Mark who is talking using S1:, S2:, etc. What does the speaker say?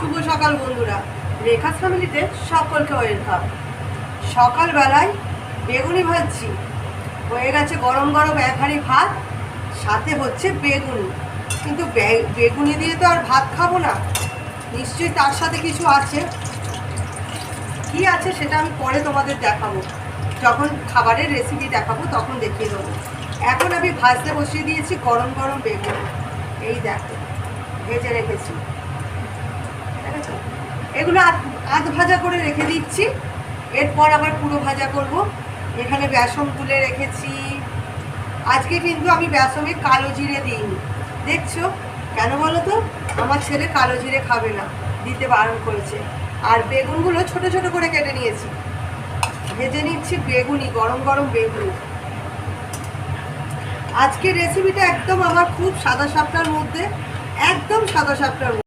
S1: শুভ সকাল বন্ধুরা, রেখা ফ্যামিলিতে সকলকে ওয়েলকাম। সকালবেলায় বেগুনি ভাজছি, হয়ে গেছে গরম গরম এক হাঁড়ি ভাত, সাথে হচ্ছে বেগুনি। কিন্তু বেগুনি দিয়ে তো আর ভাত খাবো না, নিশ্চয়ই তার সাথে কিছু আছে। কি আছে সেটা আমি পরে তোমাদের দেখাবো, যখন খাবারের রেসিপি দেখাবো তখন দেখিয়ে দেবো। এখন আমি ভাজতে বসিয়ে দিয়েছি গরম গরম বেগুনি। এই দেখো, ভেজে রেখেছি। এগুলো আধ ভাজা করে রেখে দিচ্ছি, এরপর আবার পুরো ভাজা করব। এখানে বেসন তুলে রেখেছি। আজকে কিন্তু আমি বেসনে কালো জিরে দিইনি, দেখছো কেন বলো তো? আমার ছেলে কালো জিরে খাবে না, দিতে বারণ করেছে। আর বেগুনগুলো ছোট ছোট করে কেটে নিয়েছি। ভেজে নিচ্ছি বেগুনি, গরম গরম বেগুনি। আজকের রেসিপিটা একদম আমার খুব সাদা সাপটার মধ্যে, একদম সাদা সাপটার মধ্যে।